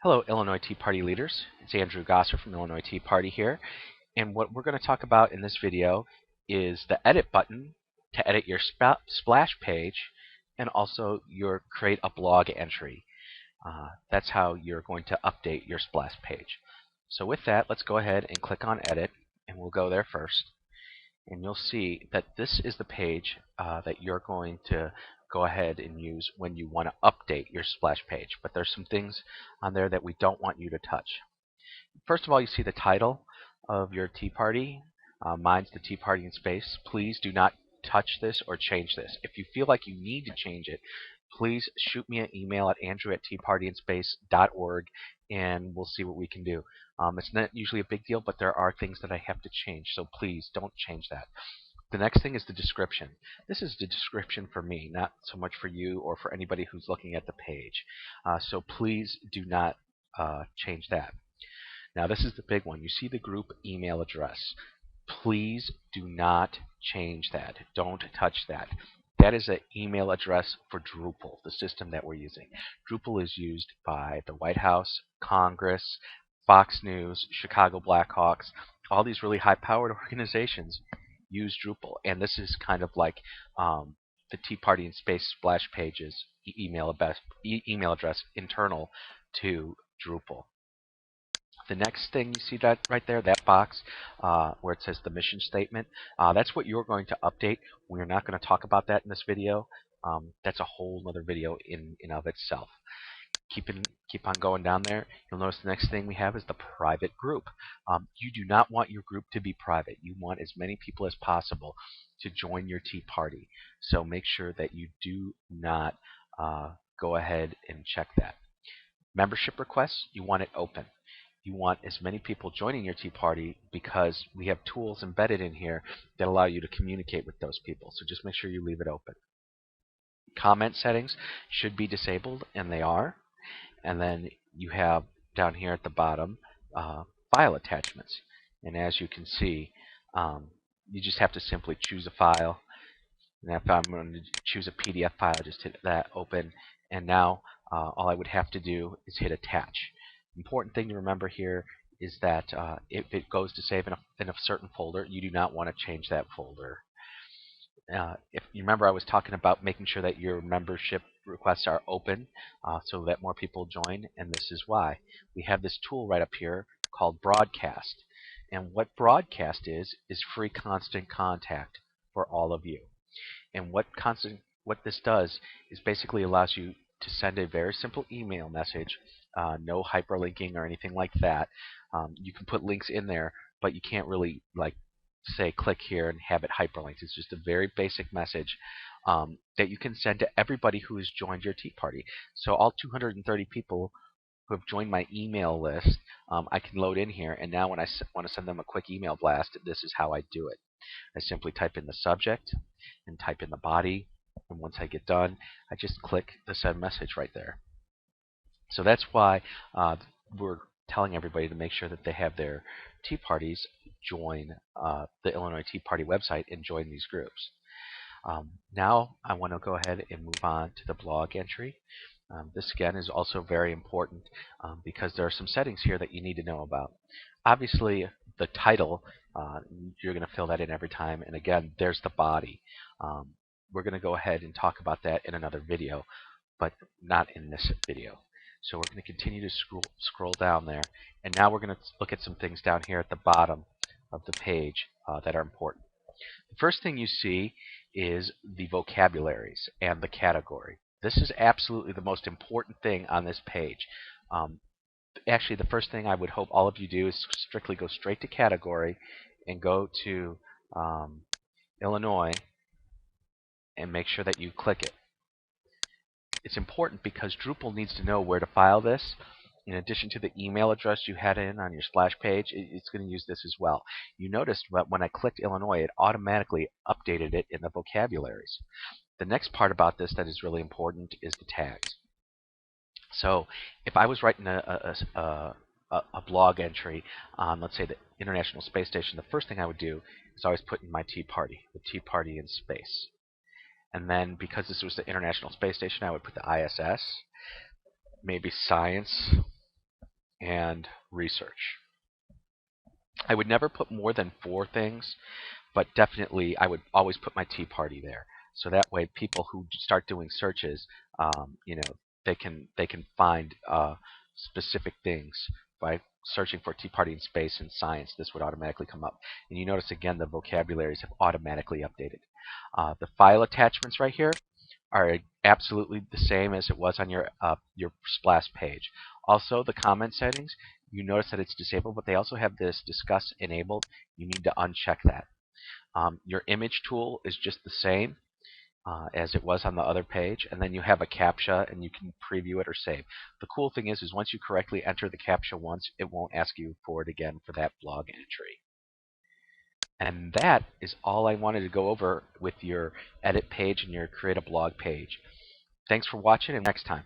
Hello, Illinois Tea Party leaders. It's Andrew Gosser from Illinois Tea Party here. And what we're going to talk about in this video is the edit button to edit your splash page and also your create a blog entry. That's how you're going to update your splash page. So with that, let's go ahead and click on edit, and we'll go there first. And you'll see that this is the page that you're going to go ahead and use when you want to update your splash page. But there's some things on there that we don't want you to touch. First of all, you see the title of your tea party. Mine's the Tea Party in Space. Please do not touch this or change this. If you feel like you need to change it, please shoot me an email at andrew@teapartyinspace.org and we'll see what we can do. It's not usually a big deal, but there are things that I have to change, so please don't change that. The next thing is the description. This is the description for me, not so much for you or for anybody who's looking at the page. So please do not change that. Now this is the big one. You see the group email address. Please do not change that. Don't touch that. That is an email address for Drupal, the system that we're using. Drupal is used by the White House, Congress, Fox News, Chicago Blackhawks. All these really high-powered organizations use Drupal, and this is kind of like the Tea Party in Space splash pages email address internal to Drupal. The next thing you see that right there, that box where it says the mission statement, that's what you're going to update. We're not going to talk about that in this video. That's a whole other video in of itself. Keep on going down there. You'll notice the next thing we have is the private group. You do not want your group to be private. You want as many people as possible to join your tea party. So make sure that you do not go ahead and check that. Membership requests, you want it open. You want as many people joining your tea party because we have tools embedded in here that allow you to communicate with those people. So just make sure you leave it open. Comment settings should be disabled, and they are. And then you have down here at the bottom file attachments. And as you can see, you just have to simply choose a file. And if I'm going to choose a PDF file, just hit that open. And now all I would have to do is hit attach. Important thing to remember here is that if it goes to save in a certain folder, you do not want to change that folder. If you remember, I was talking about making sure that your membership requests are open so that more people join, and this is why. We have this tool right up here called Broadcast. And what Broadcast is free constant contact for all of you. And what this does is basically allows you to send a very simple email message, no hyperlinking or anything like that. You can put links in there, but you can't really say click here and have it hyperlinked. It's just a very basic message that you can send to everybody who has joined your tea party. So all 230 people who have joined my email list, I can load in here, and now when I want to send them a quick email blast, this is how I do it. I simply type in the subject and type in the body, and once I get done, I just click the send message right there. So that's why we're telling everybody to make sure that they have their tea parties join the Illinois Tea Party website and join these groups. Now I want to go ahead and move on to the blog entry. This again is also very important because there are some settings here that you need to know about. Obviously, the title, you're going to fill that in every time, and again, there's the body. We're going to go ahead and talk about that in another video, but not in this video. So we're going to continue to scroll down there, and now we're going to look at some things down here at the bottom of the page that are important. The first thing you see is the vocabularies and the category. This is absolutely the most important thing on this page. Actually, the first thing I would hope all of you do is strictly go straight to category and go to Illinois and make sure that you click it. It's important because Drupal needs to know where to file this. In addition to the email address you had in on your splash page, it's going to use this as well. You noticed that when I clicked Illinois, it automatically updated it in the vocabularies. The next part about this that is really important is the tags. So if I was writing a blog entry on, let's say, the International Space Station, the first thing I would do is always put in my tea party, the Tea Party in Space. And then because this was the International Space Station, I would put the ISS, maybe science, and research. I would never put more than 4 things, but definitely I would always put my Tea Party there. So that way, people who start doing searches, you know, they can find specific things by searching for Tea Party in space and science. This would automatically come up, and you notice again the vocabularies have automatically updated. The file attachments right here are absolutely the same as it was on your splash page. Also, the comment settings, you notice that it's disabled, but they also have this discuss enabled. You need to uncheck that. Your image tool is just the same as it was on the other page, and then you have a CAPTCHA, and you can preview it or save. The cool thing is once you correctly enter the CAPTCHA once, it won't ask you for it again for that blog entry. And that is all I wanted to go over with your edit page and your create a blog page. Thanks for watching, and next time.